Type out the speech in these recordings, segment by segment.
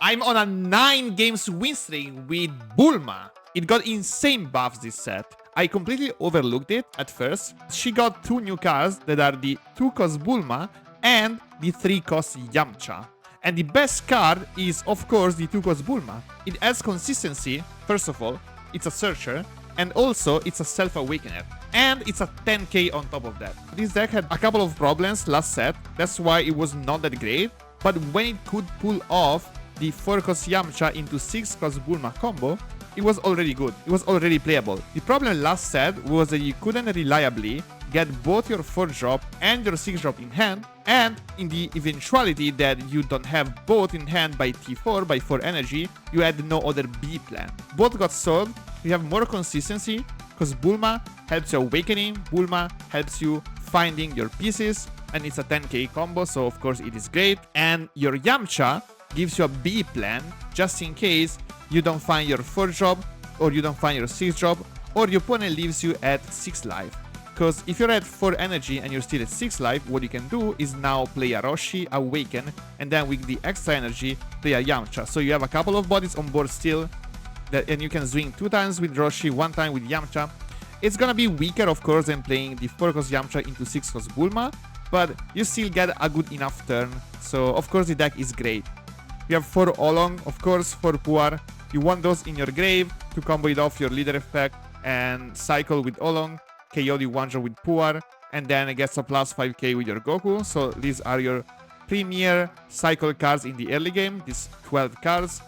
I'm on a 9 games win streak with Bulma. It got insane buffs this set. I completely overlooked it at first. She got 2 new cards that are the 2-cost Bulma and the 3-cost Yamcha. And the best card is, of course, the 2-cost Bulma. It adds consistency. First of all, it's a searcher, and also it's a self-awakener. And it's a 10k on top of that. This deck had a couple of problems last set, that's why it was not that great. But when it could pull off the 4-cost Yamcha into 6-cost Bulma combo, it was already good. It was already playable. The problem last set was that you couldn't reliably get both your 4-drop and your 6-drop in hand, and in the eventuality that you don't have both in hand by T4, by 4 energy, you had no other B plan. Both got solved. You have more consistency, because Bulma helps you awakening, Bulma helps you finding your pieces, and it's a 10k combo, so of course it is great. And your Yamcha gives you a B plan, just in case you don't find your 4-drop, or you don't find your 6-drop, or your opponent leaves you at 6 life. Because if you're at 4 energy and you're still at 6 life, what you can do is now play a Roshi, Awaken, and then with the extra energy, play a Yamcha. So you have a couple of bodies on board still, and you can swing 2 times with Roshi, 1 time with Yamcha. It's gonna be weaker, of course, than playing the 4-cost Yamcha into 6-cost Bulma, but you still get a good enough turn, so of course the deck is great. You have 4 Oolong, of course, 4 Puar. You want those in your grave to combo it off your leader effect and cycle with Oolong, KO the 1-drop with Puar, and then it gets a plus 5k with your Goku. So these are your premier cycle cards in the early game, these 12 cards.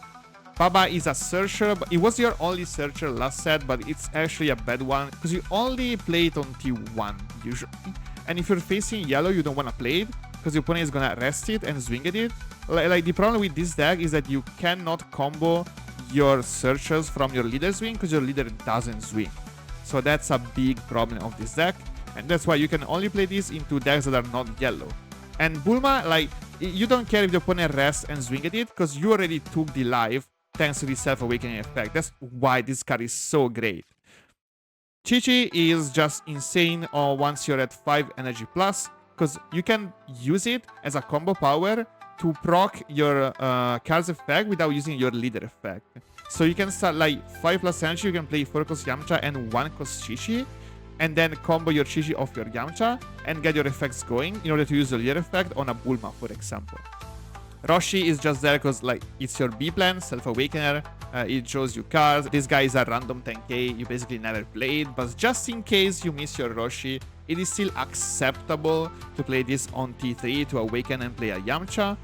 Baba is a searcher, but it was your only searcher last set, but it's actually a bad one because you only play it on T1 usually. And if you're facing yellow, you don't want to play it because your opponent is gonna rest it and swing at it. Like the problem with this deck is that you cannot combo your searchers from your leader swing because your leader doesn't swing. So that's a big problem of this deck, and that's why you can only play this into decks that are not yellow. And Bulma, like, you don't care if the opponent rests and swing at it because you already took the life thanks to the self-awakening effect. That's why this card is so great. Chi-Chi is just insane once you're at 5 energy plus, because you can use it as a combo power to proc your card's effect without using your leader effect. So you can start like 5 plus energy, you can play 4-cost Yamcha and 1-cost Chi-Chi, and then combo your Chi-Chi off your Yamcha and get your effects going in order to use the leader effect on a Bulma, for example. Roshi is just there because like it's your B plan, Self-Awakener, it shows you cards. This guy is a random 10k, you basically never played, but just in case you miss your Roshi, it is still acceptable to play this on T3 to awaken and play a Yamcha.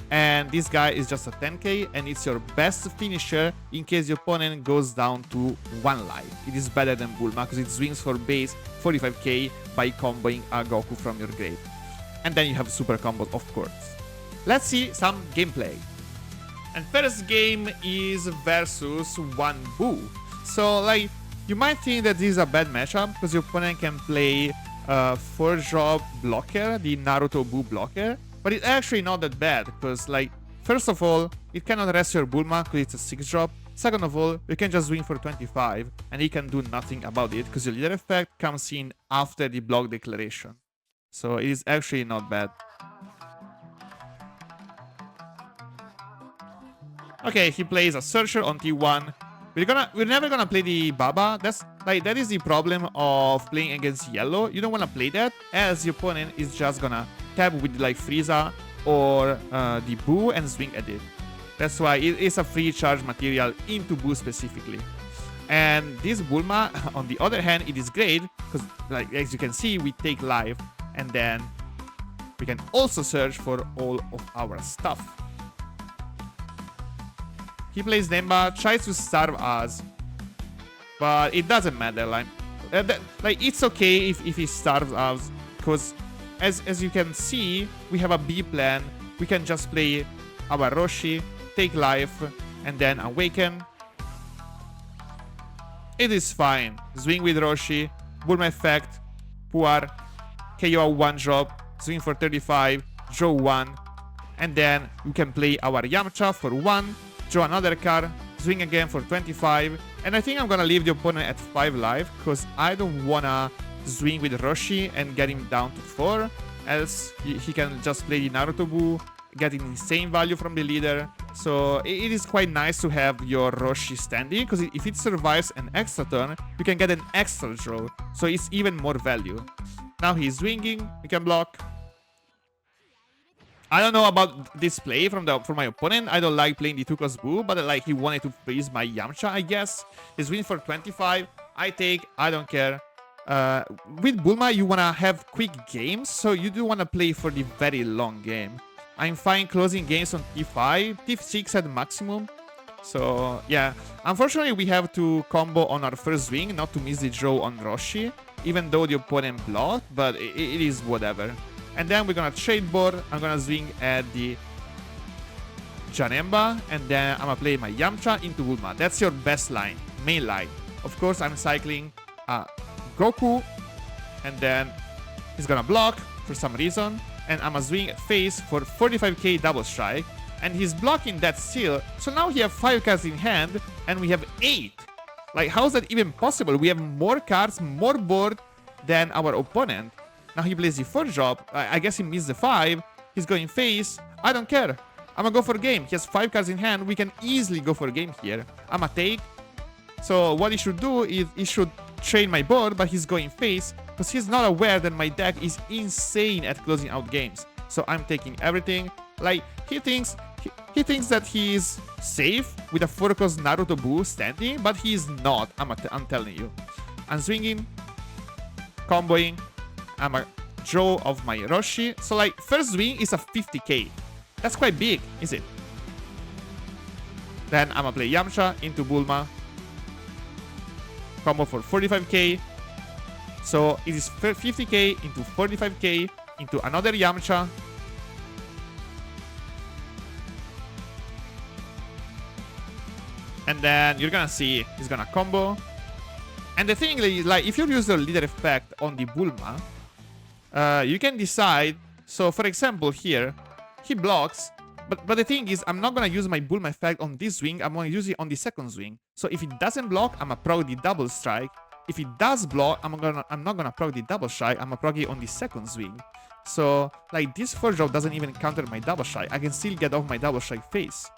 And this guy is just a 10k, and it's your best finisher in case your opponent goes down to 1 life. It is better than Bulma because it swings for base 45k by comboing a Goku from your grave. And then you have super combos, of course. Let's see some gameplay. And first game is versus one Buu. So like, you might think that this is a bad matchup because your opponent can play 4-drop blocker, the Naruto Buu blocker. But it's actually not that bad, because like, first of all, it cannot rest your Bulma because it's a 6-drop. Second of all, you can just swing for 25, and he can do nothing about it, because your leader effect comes in after the block declaration. So it is actually not bad. Okay, he plays a Searcher on T1. We're never gonna play the Baba. That is the problem of playing against yellow. You don't wanna play that, as your opponent is just gonna tap with like Frieza or the Buu and swing at it. That's why it is a free charge material into Buu specifically. And this Bulma, on the other hand, it is great because, like, as you can see, we take life, and then we can also search for all of our stuff. He plays Nemba, tries to starve us, but it doesn't matter. Like it's okay if he starves us, because as you can see, we have a B plan. We can just play our Roshi, take life, and then awaken. It is fine. Swing with Roshi, Bulma effect, Puar, KO 1-drop, swing for 35, draw 1, and then you can play our Yamcha for 1, draw another card, swing again for 25, and I think I'm gonna leave the opponent at 5 life because I don't wanna swing with Roshi and get him down to 4, else he can just play the Naruto Buu, getting insane value from the leader, So it is quite nice to have your Roshi standing, because if it survives an extra turn, you can get an extra draw. So it's even more value. Now he's swinging, we can block. I don't know about this play from my opponent. I don't like playing the 2-cost Buu, but like he wanted to freeze my Yamcha, I guess. He's winning for 25. I take, I don't care. With Bulma, you wanna have quick games, so you do wanna play for the very long game. I'm fine closing games on T5, T6 at maximum. So yeah, unfortunately we have to combo on our first swing, not to miss the draw on Roshi, even though the opponent blocked, but it is whatever. And then we're gonna trade board. I'm gonna swing at the Janemba, and then I'm gonna play my Yamcha into Bulma. That's your best line, main line. Of course, I'm cycling Goku, and then he's gonna block for some reason, and I'm gonna swing at face for 45k double strike, and he's blocking that still. So now he have 5 cards in hand, and we have 8. Like, how is that even possible? We have more cards, more board than our opponent. Now he plays the 4 drop. I guess he missed the 5. He's going face. I don't care. I'm gonna go for game. He has 5 cards in hand. We can easily go for game here. I'm gonna take. So what he should do is he should trade my board, but he's going face because he's not aware that my deck is insane at closing out games. So I'm taking everything. Like, he thinks that he's safe with a 4-cost Naruto Buu standing, but he's not. I'm telling you. I'm swinging, comboing. I'm a draw of my Roshi. So like, first swing is a 50k. That's quite big, is it? Then I'm gonna play Yamcha into Bulma. Combo for 45k. So it is 50k into 45k into another Yamcha. And then you're gonna see he's gonna combo. And the thing is, like, if you use the leader effect on the Bulma, you can decide. So for example here, he blocks, but the thing is, I'm not gonna use my Bulma effect on this swing. I'm gonna use it on the second swing. So if it doesn't block, I'm gonna proc the double strike. If it does block, I'm not gonna proc the double strike. I'm gonna proc it on the second swing. So like, this 4 drop doesn't even counter my double strike. I can still get off my double strike face.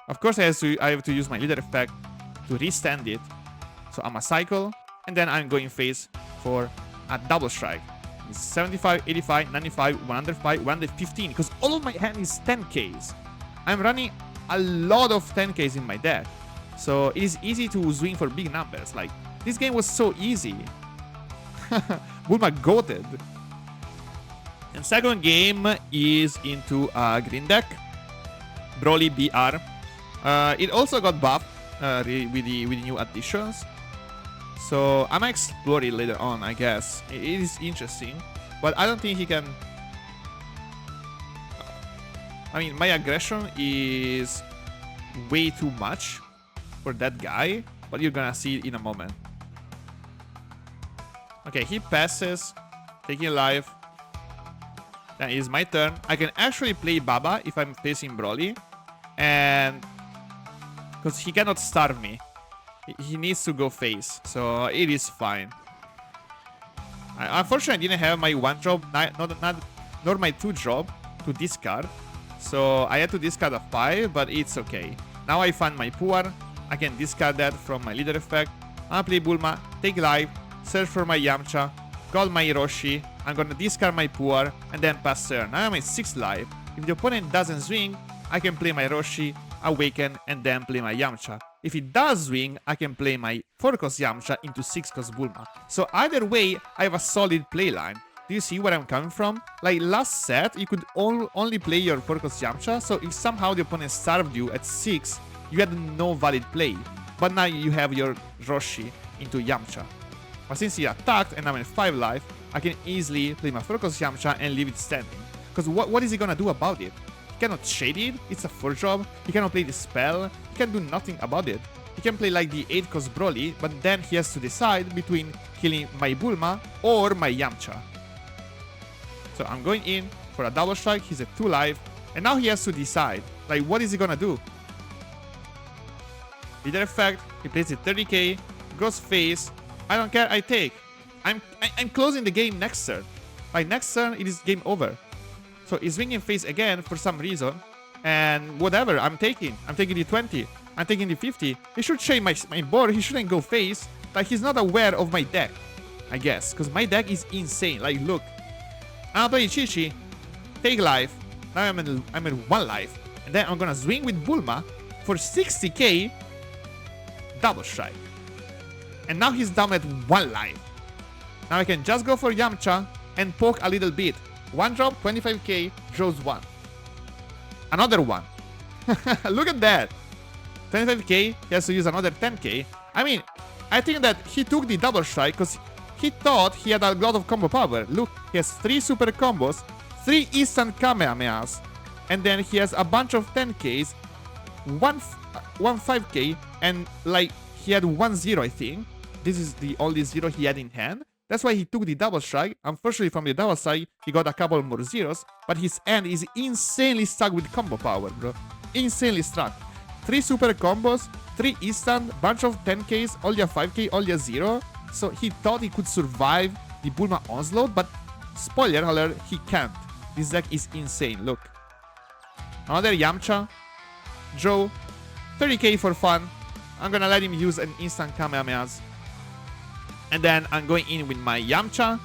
Of course, I have to use my leader effect to restand it. So I'm a cycle, and then I'm going face for a double strike. It's 75, 85, 95, 105, 115, because all of my hand is 10Ks. I'm running a lot of 10Ks in my deck. So it is easy to swing for big numbers. Like, this game was so easy. Bulma goated. And second game is into a green deck. Broly BR. It also got buffed with the new additions. So I'm gonna explore it later on, I guess. It is interesting, but I don't think he can. I mean, my aggression is way too much for that guy, but you're gonna see it in a moment. Okay, he passes, taking life. Then it is my turn. I can actually play Baba if I'm facing Broly, and because he cannot starve me. He needs to go face, so it is fine. Unfortunately, I didn't have my 1 drop, nor my 2 drop to discard. So I had to discard a 5, but it's okay. Now I found my Puar. I can discard that from my leader effect. I'm gonna play Bulma, take life, search for my Yamcha, got my Hiroshi. I'm gonna discard my Puar, and then pass turn. Now I'm at 6 life. If the opponent doesn't swing, I can play my Hiroshi, awaken, and then play my Yamcha. If it does swing, I can play my 4-cost Yamcha into 6-cost Bulma. So either way, I have a solid playline. Do you see where I'm coming from? Like, last set, you could only play your 4-cost Yamcha, so if somehow the opponent starved you at 6, you had no valid play. But now you have your Roshi into Yamcha. But since he attacked and I'm at 5 life, I can easily play my 4-cost Yamcha and leave it standing. Because what is he gonna do about it? He cannot shade it, it's a 4 drop, he cannot play the spell, he can do nothing about it. He can play like the 8-cost Broly, but then he has to decide between killing my Bulma or my Yamcha. So I'm going in for a double strike, he's at 2 life, and now he has to decide, like, what is he gonna do? Leader effect, he plays it 30k, goes face, I don't care, I take. I'm closing the game next turn. Like, next turn, it is game over. So he's swinging face again for some reason. And whatever, I'm taking the 20. I'm taking the 50. He should change my board. He shouldn't go face. Like, he's not aware of my deck, I guess. Because my deck is insane. Like, look. I'm playing Chi-Chi. Take life. Now I'm at 1 life. And then I'm gonna swing with Bulma for 60k. Double strike. And now he's down at 1 life. Now I can just go for Yamcha and poke a little bit. 1 drop, 25k, draws 1. Another 1. Look at that. 25k, he has to use another 10k. I mean, I think that he took the double strike because he thought he had a lot of combo power. Look, he has 3 super combos, 3 instant Kamehamehas, and then he has a bunch of 10ks, one 5k, and like he had 1-0, I think. This is the only 0 he had in hand. That's why he took the double strike. Unfortunately, from the double strike, he got a couple more zeros, but his hand is insanely stuck with combo power, bro. Insanely stuck. 3 super combos, 3 instant, bunch of 10ks, only a 5k, only a 0. So he thought he could survive the Bulma onslaught, but spoiler alert, he can't. This deck is insane, look. Another Yamcha. Joe. 30k for fun. I'm gonna let him use an instant Kamehamehas. And then I'm going in with my Yamcha.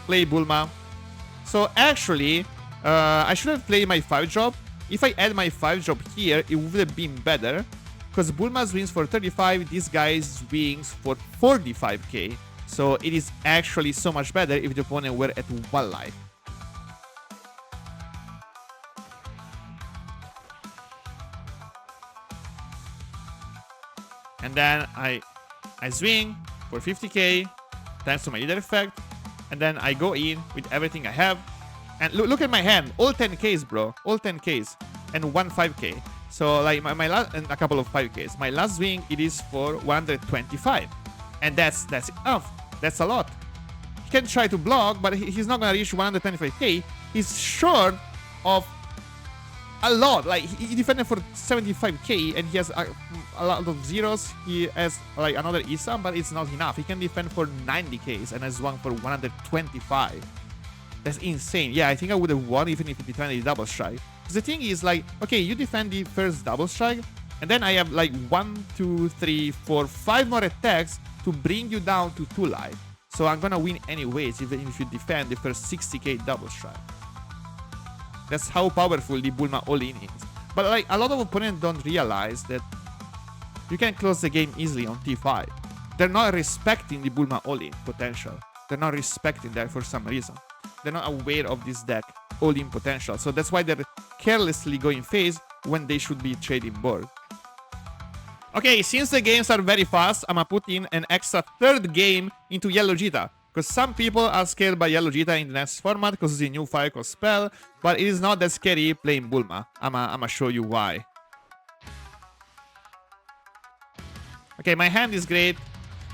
Play Bulma. So actually, I should have played my 5-drop. If I add my 5-drop here, it would have been better. Because Bulma swings for 35, this guy swings for 45k. So it is actually so much better if the opponent were at 1 life. And then I swing for 50k, thanks to my leader effect. And then I go in with everything I have. And look at my hand, all 10ks, bro. All 10ks. And 1 5k. So like my last, and a couple of 5ks. My last swing, it is for 125. And that's enough. That's a lot. He can try to block, but he's not gonna reach 125k. He's short of a lot. Like he defended for 75k and he has a lot of zeros. He has like another Isam, but it's not enough. He can defend for 90k and has swung for 125. That's insane. Yeah, I think I would have won even if he defended the double strike. Because the thing is, like, okay, you defend the first double strike, and then I have like 1, 2, 3, 4, 5 more attacks to bring you down to 2 life. So I'm gonna win anyways, even if you defend the first 60k double strike. That's how powerful the Bulma all-in is. But like, a lot of opponents don't realize that you can close the game easily on T5. They're not respecting the Bulma all-in potential. They're not respecting that for some reason. They're not aware of this deck all-in potential. So that's why they're carelessly going phase when they should be trading board. Okay, since the games are very fast, I'm gonna put in an extra 3rd game into Yellowgeta. Because some people are scared by Yellowgeta in the next format because it's a new fire cost spell. But it is not that scary playing Bulma. I'ma show you why. Okay, my hand is great.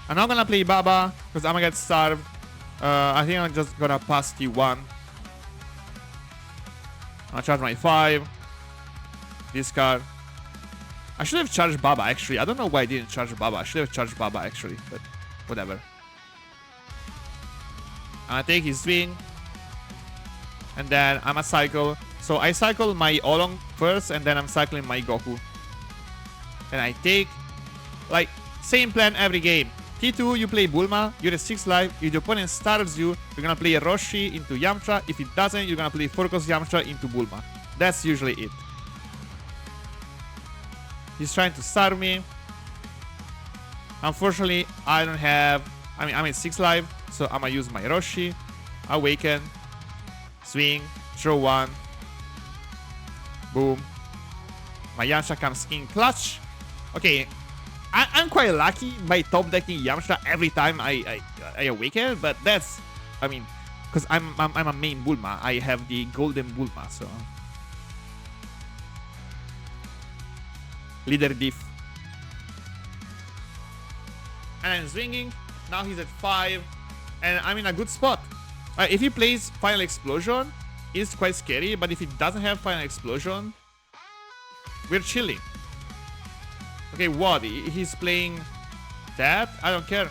I'm not gonna play Baba because I'm gonna get starved. I think I'm just gonna pass T1. I'll charge my 5. Discard. I should have charged Baba actually. I don't know why I didn't charge Baba. I should have charged Baba actually, but whatever. I'm gonna take his swing. And then I'm a cycle. So I cycle my Oolong first and then I'm cycling my Goku. And I take, like, same plan every game. T2, you play Bulma, you're at 6 life. If the opponent starves you, you're gonna play a Roshi into Yamcha. If it doesn't, you're gonna play 4-cost Yamcha into Bulma. That's usually it. He's trying to starve me. Unfortunately, I don't have... I mean, I'm at 6 life, so I'm gonna use my Roshi. Awaken. Swing. Throw 1. Boom. My Yamcha comes in clutch. Okay. I'm quite lucky by top decking Yamcha every time I awaken, but that's, I mean, because I'm a main Bulma. I have the golden Bulma, so leader diff. And I'm swinging. Now he's at 5, and I'm in a good spot. If he plays Final Explosion, it's quite scary. But if he doesn't have Final Explosion, we're chilling. Okay, what? He's playing that? I don't care.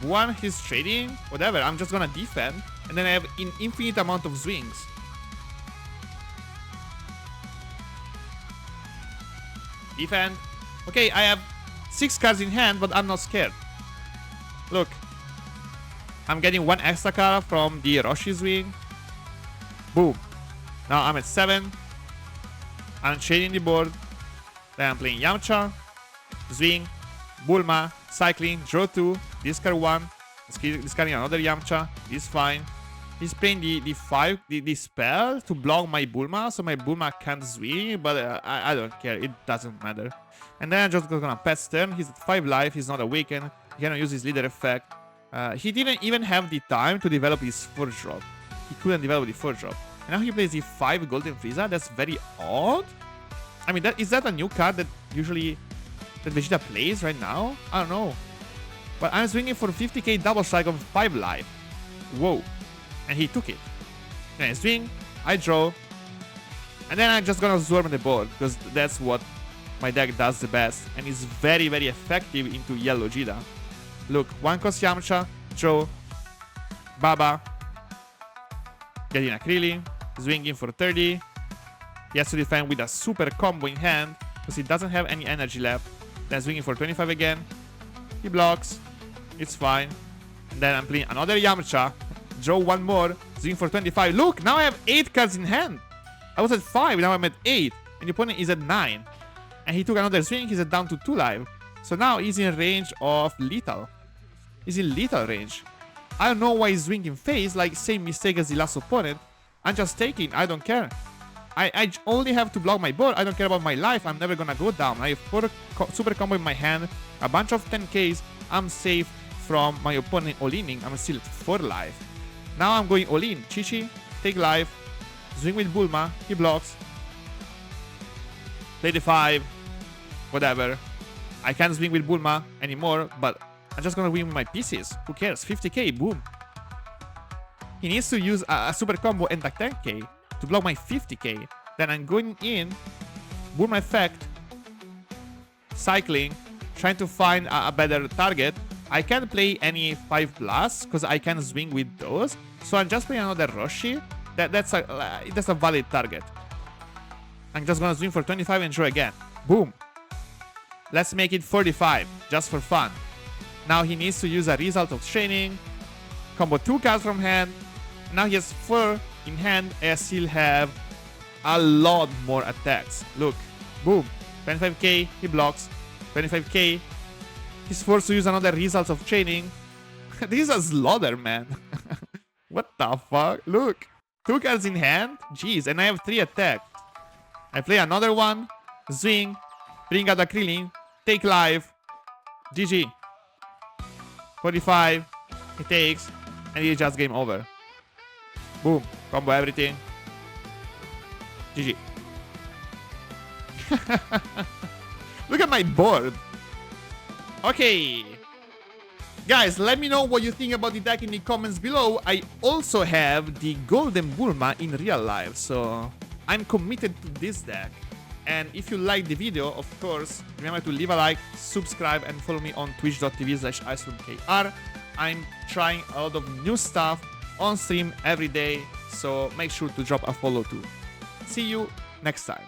One, he's trading. Whatever, I'm just gonna defend. And then I have an infinite amount of swings. Defend. Okay, I have 6 cards in hand, but I'm not scared. Look. I'm getting 1 extra card from the Roshi swing. Boom. Now I'm at 7. I'm chaining the board. Then I'm playing Yamcha. Swing. Bulma. Cycling. Draw 2. Discard 1. Discarding another Yamcha. This is fine. He's playing the spell to block my Bulma, so my Bulma can't swing, but I don't care, it doesn't matter. And then I'm just gonna pass turn. He's at 5 life, he's not awakened, he cannot use his leader effect. He didn't even have the time to develop his 4th drop. He couldn't develop the 4th drop. And now he plays the 5 Golden Frieza, that's very odd. I mean, is that a new card that usually that Vegeta plays right now? I don't know. But I'm swinging for 50k double strike on 5 life. Whoa. And he took it. Then I swing, I draw, and then I'm just gonna swarm the board, because that's what my deck does the best, and is very, very effective into Yellowgeta. Look, 1 cost Yamcha, draw, Baba, getting a Krillin, swinging for 30. He has to defend with a super combo in hand, because he doesn't have any energy left. Then swinging for 25 again. He blocks, it's fine. And then I'm playing another Yamcha. Draw 1 more, swing for 25. Look, now I have 8 cards in hand. I was at 5, now I'm at 8. And the opponent is at 9. And he took another swing, he's at down to 2 life. So now he's in range of lethal. He's in lethal range. I don't know why he's swinging face, like same mistake as the last opponent. I'm just taking, I don't care. I only have to block my board, I don't care about my life, I'm never gonna go down. I have 4 super combo in my hand, a bunch of 10Ks, I'm safe from my opponent all-inning, I'm still at 4 life. Now I'm going all-in. Chi-Chi, take life. Swing with Bulma. He blocks. Play the 5. Whatever. I can't swing with Bulma anymore, but I'm just gonna win with my pieces. Who cares? 50k, boom. He needs to use a super combo and a 10k to block my 50k. Then I'm going in. Bulma effect. Cycling. Trying to find a better target. I can't play any 5+, because I can swing with those. So I'm just playing another Roshi. That's a valid target. I'm just gonna swing for 25 and draw again. Boom. Let's make it 45, just for fun. Now he needs to use a result of training. Combo 2 cards from hand. Now he has 4 in hand. I still have a lot more attacks. Look. Boom. 25k, he blocks. 25k. He's forced to use another result of training. This is a slaughter, man. What the fuck? Look. 2 cards in hand. Jeez, and I have 3 attacks. I play another one. Swing. Bring out a Krillin. Take life. GG. 45. He takes. And it's just game over. Boom. Combo everything. GG. Look at my board. Okay. Guys, let me know what you think about the deck in the comments below. I also have the Golden Bulma in real life, so I'm committed to this deck. And if you like the video, of course, remember to leave a like, subscribe, and follow me on twitch.tv/IceLoomKR. I'm trying a lot of new stuff on stream every day, so make sure to drop a follow too. See you next time.